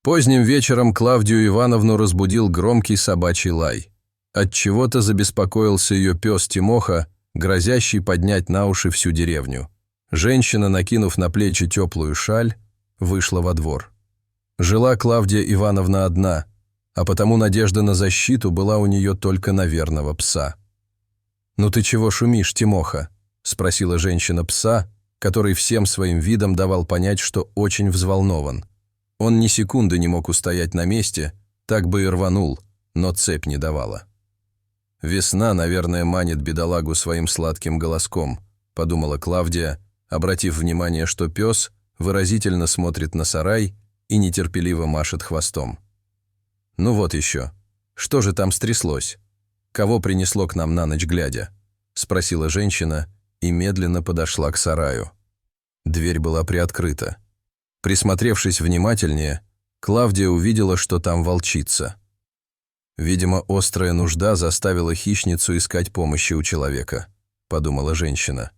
Поздним вечером Клавдию Ивановну разбудил громкий собачий лай. Отчего-то забеспокоился ее пес Тимоха, грозящий поднять на уши всю деревню. Женщина, накинув на плечи теплую шаль, вышла во двор. Жила Клавдия Ивановна одна, а потому надежда на защиту была у нее только на верного пса. «Ну ты чего шумишь, Тимоха?» – спросила женщина пса, который всем своим видом давал понять, что очень взволнован. Он ни секунды не мог устоять на месте, так бы и рванул, но цепь не давала. «Весна, наверное, манит бедолагу своим сладким голоском», – подумала Клавдия, обратив внимание, что пес выразительно смотрит на сарай и нетерпеливо машет хвостом. «Ну вот еще. Что же там стряслось? Кого принесло к нам на ночь глядя?» – спросила женщина и медленно подошла к сараю. Дверь была приоткрыта. Присмотревшись внимательнее, Клавдия увидела, что там волчица. «Видимо, острая нужда заставила хищницу искать помощи у человека», – подумала женщина.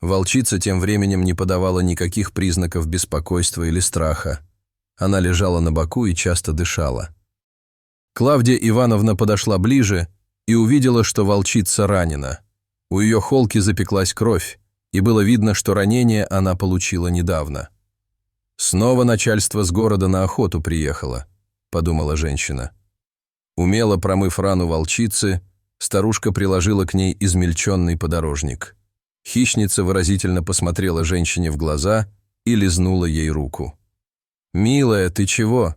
Волчица тем временем не подавала никаких признаков беспокойства или страха. Она лежала на боку и часто дышала. Клавдия Ивановна подошла ближе и увидела, что волчица ранена. У ее холки запеклась кровь, и было видно, что ранение она получила недавно. «Снова начальство с города на охоту приехало», – подумала женщина. Умело промыв рану волчицы, старушка приложила к ней измельченный подорожник. Хищница выразительно посмотрела женщине в глаза и лизнула ей руку. «Милая, ты чего?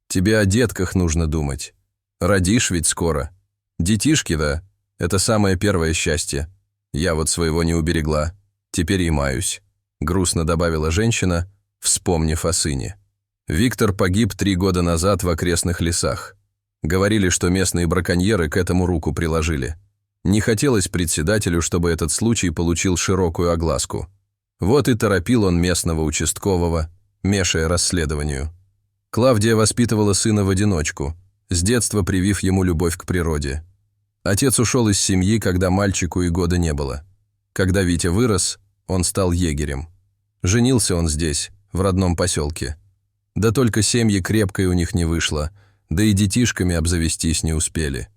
Тебе о детках нужно думать. Родишь ведь скоро. Детишки, да? Это самое первое счастье. Я вот своего не уберегла. Теперь и маюсь», – грустно добавила женщина, вспомнив о сыне. Виктор погиб 3 года назад в окрестных лесах. Говорили, что местные браконьеры к этому руку приложили. Не хотелось председателю, чтобы этот случай получил широкую огласку. Вот и торопил он местного участкового, мешая расследованию. Клавдия воспитывала сына в одиночку, с детства привив ему любовь к природе. Отец ушел из семьи, когда мальчику и года не было. Когда Витя вырос, он стал егерем. Женился он здесь, в родном поселке. Да только семьи крепкой у них не вышло, да и детишками обзавестись не успели.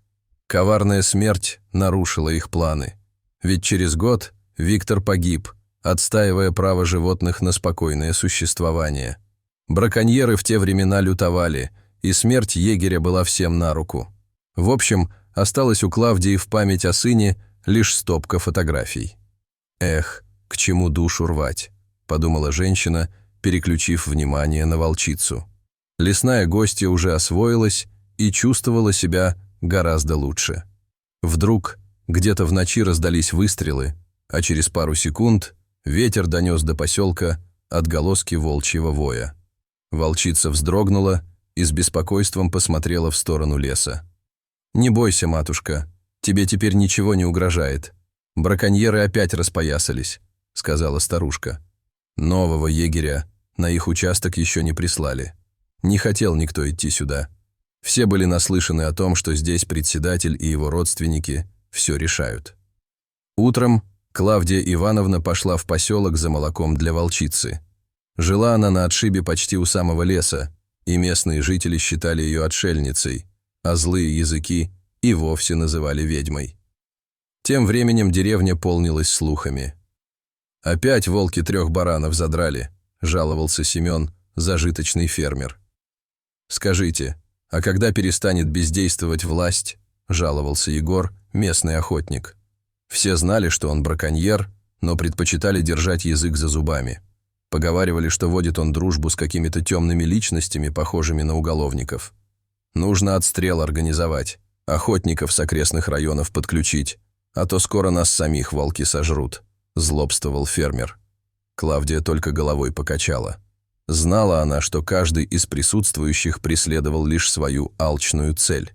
Коварная смерть нарушила их планы. Ведь через год Виктор погиб, отстаивая право животных на спокойное существование. Браконьеры в те времена лютовали, и смерть егеря была всем на руку. В общем, осталась у Клавдии в память о сыне лишь стопка фотографий. «Эх, к чему душу рвать?» – подумала женщина, переключив внимание на волчицу. Лесная гостья уже освоилась и чувствовала себя гораздо лучше. Вдруг где-то в ночи раздались выстрелы, а через пару секунд ветер донес до поселка отголоски волчьего воя. Волчица вздрогнула и с беспокойством посмотрела в сторону леса. «Не бойся, матушка, тебе теперь ничего не угрожает. Браконьеры опять распоясались», – сказала старушка. Нового егеря на их участок еще не прислали. Не хотел никто идти сюда. Все были наслышаны о том, что здесь председатель и его родственники все решают. Утром Клавдия Ивановна пошла в поселок за молоком для волчицы. Жила она на отшибе почти у самого леса, и местные жители считали ее отшельницей, а злые языки и вовсе называли ведьмой. Тем временем деревня полнилась слухами. «Опять волки 3 баранов задрали», – жаловался Семен, зажиточный фермер. «Скажите, а когда перестанет бездействовать власть?» – жаловался Егор, местный охотник. Все знали, что он браконьер, но предпочитали держать язык за зубами. Поговаривали, что водит он дружбу с какими-то темными личностями, похожими на уголовников. «Нужно отстрел организовать, охотников с окрестных районов подключить, а то скоро нас самих волки сожрут», – злобствовал фермер. Клавдия только головой покачала. Знала она, что каждый из присутствующих преследовал лишь свою алчную цель.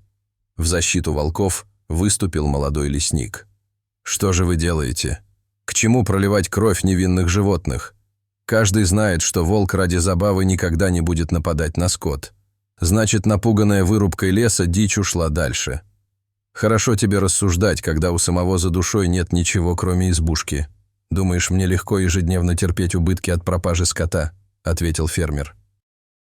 В защиту волков выступил молодой лесник. «Что же вы делаете? К чему проливать кровь невинных животных? Каждый знает, что волк ради забавы никогда не будет нападать на скот. Значит, напуганная вырубкой леса дичь ушла дальше. Хорошо тебе рассуждать, когда у самого за душой нет ничего, кроме избушки. Думаешь, мне легко ежедневно терпеть убытки от пропажи скота?» – ответил фермер.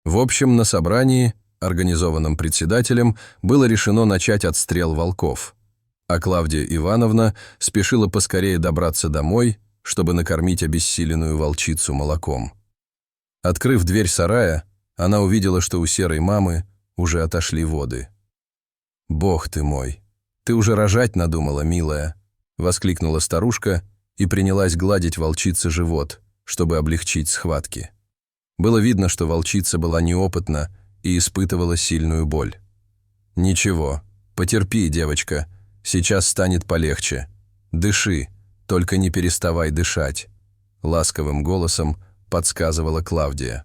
В общем, на собрании, организованном председателем, было решено начать отстрел волков, а Клавдия Ивановна спешила поскорее добраться домой, чтобы накормить обессиленную волчицу молоком. Открыв дверь сарая, она увидела, что у серой мамы уже отошли воды. «Бог ты мой! Ты уже рожать надумала, милая!» — воскликнула старушка и принялась гладить волчице живот, чтобы облегчить схватки. Было видно, что волчица была неопытна и испытывала сильную боль. «Ничего, потерпи, девочка, сейчас станет полегче. Дыши, только не переставай дышать», — ласковым голосом подсказывала Клавдия.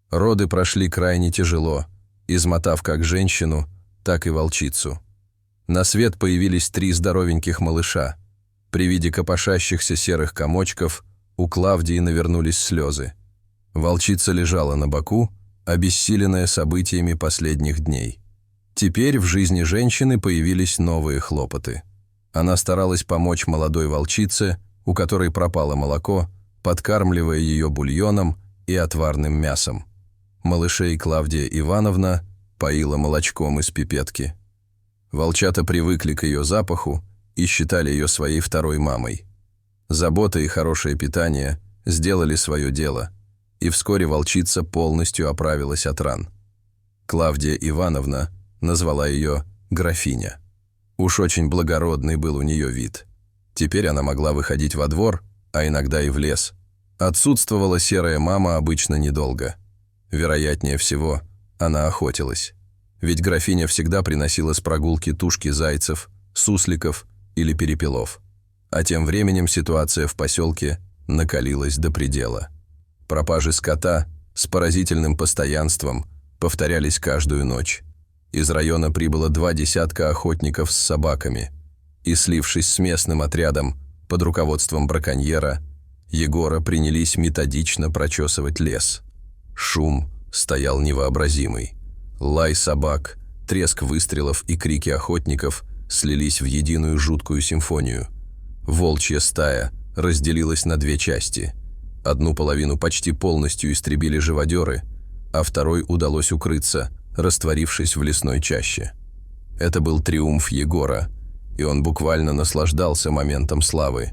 Роды прошли крайне тяжело, измотав как женщину, так и волчицу. На свет появились 3 здоровеньких малыша. При виде копошащихся серых комочков у Клавдии навернулись слезы. Волчица лежала на боку, обессиленная событиями последних дней. Теперь в жизни женщины появились новые хлопоты. Она старалась помочь молодой волчице, у которой пропало молоко, подкармливая ее бульоном и отварным мясом. Малышей Клавдия Ивановна поила молочком из пипетки. Волчата привыкли к ее запаху и считали ее своей второй мамой. Забота и хорошее питание сделали свое дело, и вскоре волчица полностью оправилась от ран. Клавдия Ивановна назвала ее графиня. Уж очень благородный был у нее вид. Теперь она могла выходить во двор, а иногда и в лес. Отсутствовала серая мама обычно недолго. Вероятнее всего, она охотилась. Ведь графиня всегда приносила с прогулки тушки зайцев, сусликов или перепелов. А тем временем ситуация в поселке накалилась до предела. Пропажи скота с поразительным постоянством повторялись каждую ночь. Из района прибыло 2 десятка охотников с собаками, и, слившись с местным отрядом под руководством браконьера, Егора принялись методично прочесывать лес. Шум стоял невообразимый. Лай собак, треск выстрелов и крики охотников слились в единую жуткую симфонию. Волчья стая разделилась на 2 части. Одну половину почти полностью истребили живодеры, а второй удалось укрыться, растворившись в лесной чаще. Это был триумф Егора, и он буквально наслаждался моментом славы.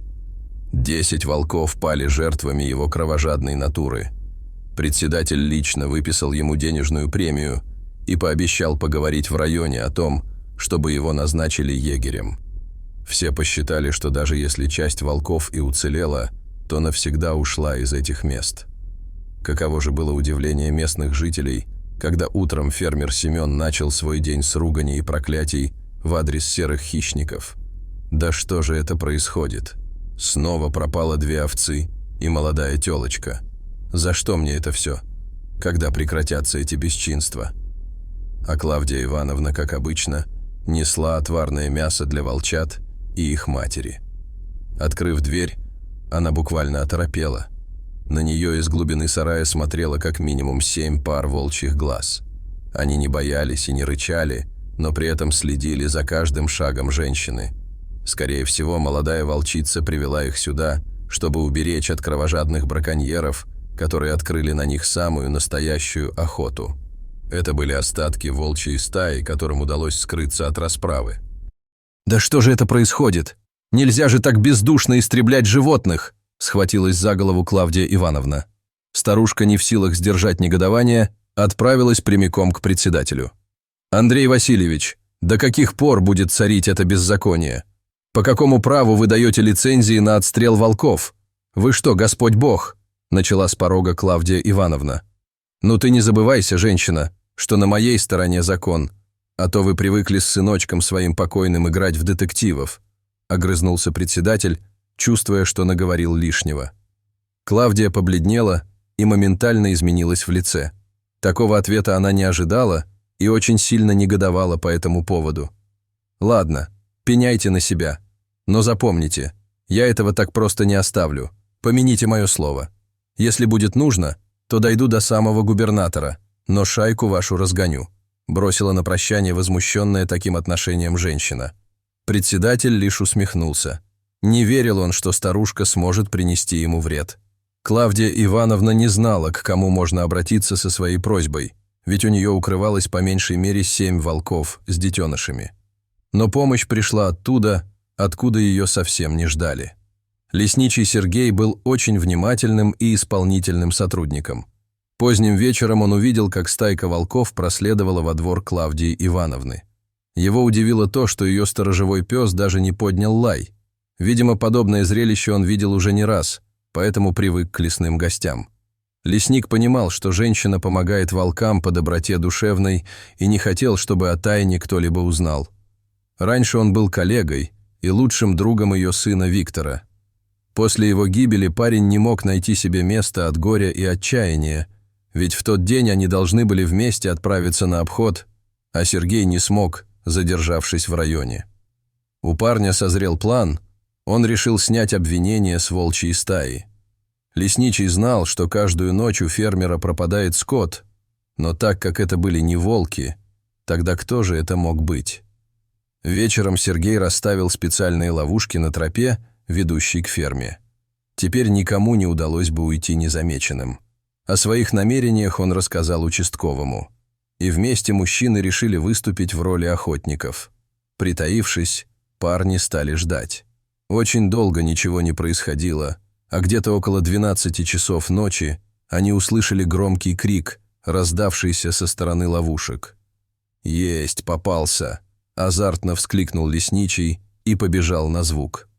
10 волков пали жертвами его кровожадной натуры. Председатель лично выписал ему денежную премию и пообещал поговорить в районе о том, чтобы его назначили егерем. Все посчитали, что даже если часть волков и уцелела, то навсегда ушла из этих мест. Каково же было удивление местных жителей, когда утром фермер Семен начал свой день с ругани и проклятий в адрес серых хищников. Да что же это происходит? Снова пропало 2 овцы и молодая телочка. За что мне это все? Когда прекратятся эти бесчинства? А Клавдия Ивановна, как обычно, несла отварное мясо для волчат и их матери. Открыв дверь, она буквально оторопела. На нее из глубины сарая смотрело как минимум 7 пар волчьих глаз. Они не боялись и не рычали, но при этом следили за каждым шагом женщины. Скорее всего, молодая волчица привела их сюда, чтобы уберечь от кровожадных браконьеров, которые открыли на них самую настоящую охоту. Это были остатки волчьей стаи, которым удалось скрыться от расправы. «Да что же это происходит? Нельзя же так бездушно истреблять животных!» — схватилась за голову Клавдия Ивановна. Старушка, не в силах сдержать негодование, отправилась прямиком к председателю. «Андрей Васильевич, до каких пор будет царить это беззаконие? По какому праву вы даете лицензии на отстрел волков? Вы что, Господь Бог?» — начала с порога Клавдия Ивановна. «Ну ты не забывайся, женщина, что на моей стороне закон, а то вы привыкли с сыночком своим покойным играть в детективов», — огрызнулся председатель, чувствуя, что наговорил лишнего. Клавдия побледнела и моментально изменилась в лице. Такого ответа она не ожидала и очень сильно негодовала по этому поводу. «Ладно, пеняйте на себя, но запомните, я этого так просто не оставлю, помяните мое слово. Если будет нужно, то дойду до самого губернатора, но шайку вашу разгоню», бросила на прощание возмущенная таким отношением женщина. Председатель лишь усмехнулся. Не верил он, что старушка сможет принести ему вред. Клавдия Ивановна не знала, к кому можно обратиться со своей просьбой, ведь у нее укрывалось по меньшей мере 7 волков с детенышами. Но помощь пришла оттуда, откуда ее совсем не ждали. Лесничий Сергей был очень внимательным и исполнительным сотрудником. Поздним вечером он увидел, как стайка волков проследовала во двор Клавдии Ивановны. Его удивило то, что ее сторожевой пес даже не поднял лай. Видимо, подобное зрелище он видел уже не раз, поэтому привык к лесным гостям. Лесник понимал, что женщина помогает волкам по доброте душевной и не хотел, чтобы о тайне кто-либо узнал. Раньше он был коллегой и лучшим другом ее сына Виктора. После его гибели парень не мог найти себе места от горя и отчаяния, ведь в тот день они должны были вместе отправиться на обход, а Сергей не смог, задержавшись в районе. У парня созрел план, он решил снять обвинение с волчьей стаи. Лесничий знал, что каждую ночь у фермера пропадает скот, но так как это были не волки, тогда кто же это мог быть? Вечером Сергей расставил специальные ловушки на тропе, ведущей к ферме. Теперь никому не удалось бы уйти незамеченным. О своих намерениях он рассказал участковому. И вместе мужчины решили выступить в роли охотников. Притаившись, парни стали ждать. Очень долго ничего не происходило, а где-то около 12 часов ночи они услышали громкий крик, раздавшийся со стороны ловушек. «Есть, попался!» – азартно вскликнул лесничий и побежал на звук.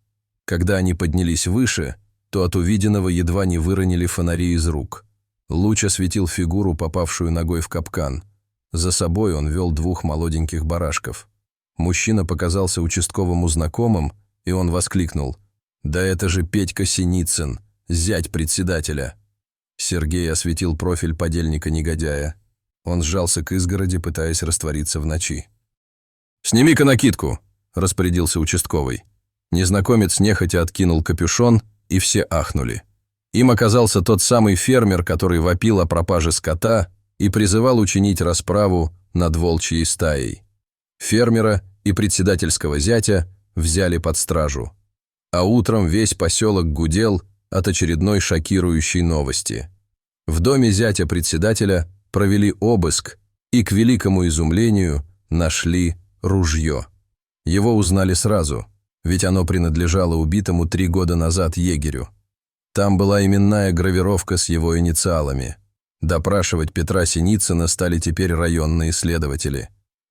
Когда они поднялись выше, то от увиденного едва не выронили фонари из рук. Луч осветил фигуру, попавшую ногой в капкан. За собой он вел 2 молоденьких барашков. Мужчина показался участковому знакомым, и он воскликнул: «Да это же Петька Синицын, зять председателя!» Сергей осветил профиль подельника-негодяя. Он сжался к изгороди, пытаясь раствориться в ночи. «Сними-ка накидку!» – распорядился участковый. Незнакомец нехотя откинул капюшон, и все ахнули. Им оказался тот самый фермер, который вопил о пропаже скота и призывал учинить расправу над волчьей стаей. Фермера и председательского зятя взяли под стражу. А утром весь поселок гудел от очередной шокирующей новости. В доме зятя председателя провели обыск и, к великому изумлению, нашли ружье. Его узнали сразу, ведь оно принадлежало убитому 3 года назад егерю. Там была именная гравировка с его инициалами. Допрашивать Петра Синицына стали теперь районные следователи.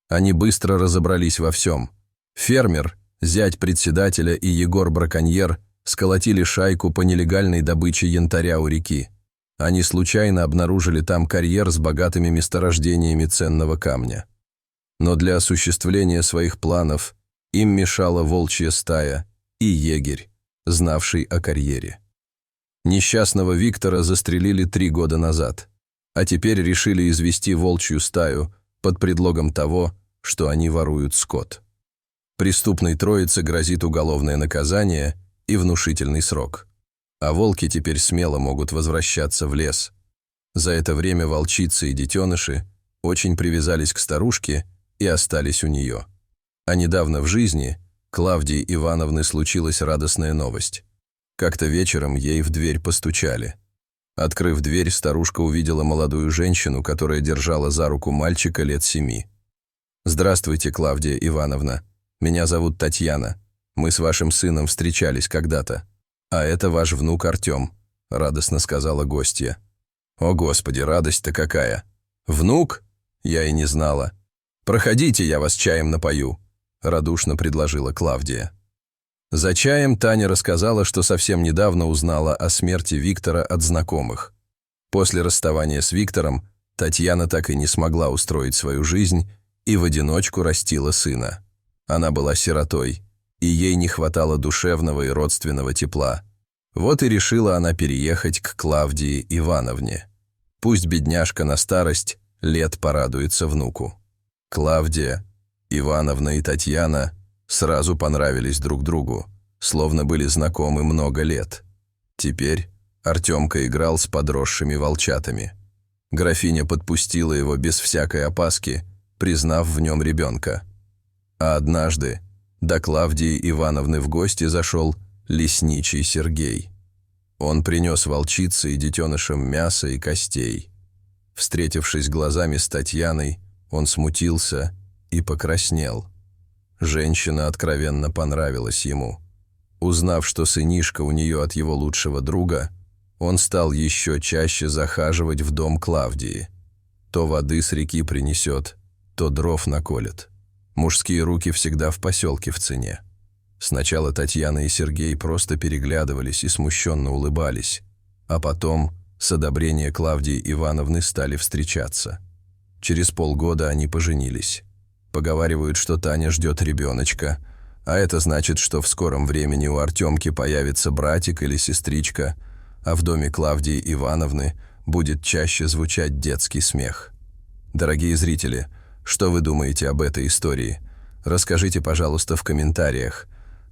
Они быстро разобрались во всем. Фермер, зять председателя и Егор-браконьер сколотили шайку по нелегальной добыче янтаря у реки. Они случайно обнаружили там карьер с богатыми месторождениями ценного камня. Но для осуществления своих планов им мешала волчья стая и егерь, знавший о карьере. Несчастного Виктора застрелили 3 года назад, а теперь решили извести волчью стаю под предлогом того, что они воруют скот. Преступной троице грозит уголовное наказание и внушительный срок. А волки теперь смело могут возвращаться в лес. За это время волчицы и детеныши очень привязались к старушке и остались у нее. А недавно в жизни Клавдии Ивановны случилась радостная новость. Как-то вечером ей в дверь постучали. Открыв дверь, старушка увидела молодую женщину, которая держала за руку мальчика лет 7. «Здравствуйте, Клавдия Ивановна. Меня зовут Татьяна. Мы с вашим сыном встречались когда-то. А это ваш внук Артем», – радостно сказала гостья. «О, Господи, радость-то какая! Внук? Я и не знала. Проходите, я вас чаем напою», – радушно предложила Клавдия. За чаем Таня рассказала, что совсем недавно узнала о смерти Виктора от знакомых. После расставания с Виктором Татьяна так и не смогла устроить свою жизнь и в одиночку растила сына. Она была сиротой, и ей не хватало душевного и родственного тепла. Вот и решила она переехать к Клавдии Ивановне. Пусть бедняжка на старость лет порадуется внуку. Клавдия Ивановна и Татьяна сразу понравились друг другу, словно были знакомы много лет. Теперь Артемка играл с подросшими волчатами. Графиня подпустила его без всякой опаски, признав в нем ребенка. А однажды до Клавдии Ивановны в гости зашел лесничий Сергей. Он принес волчице и детенышам мясо и костей. Встретившись глазами с Татьяной, он смутился и покраснел. Женщина откровенно понравилась ему. Узнав, что сынишка у нее от его лучшего друга, он стал еще чаще захаживать в дом Клавдии. То воды с реки принесет, то дров наколет. Мужские руки всегда в поселке в цене. Сначала Татьяна и Сергей просто переглядывались и смущенно улыбались, а потом с одобрения Клавдии Ивановны стали встречаться. Через полгода они поженились. Поговаривают, что Таня ждет ребеночка, а это значит, что в скором времени у Артемки появится братик или сестричка, а в доме Клавдии Ивановны будет чаще звучать детский смех. Дорогие зрители, что вы думаете об этой истории? Расскажите, пожалуйста, в комментариях.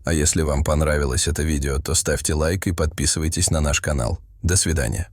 А если вам понравилось это видео, то ставьте лайк и подписывайтесь на наш канал. До свидания.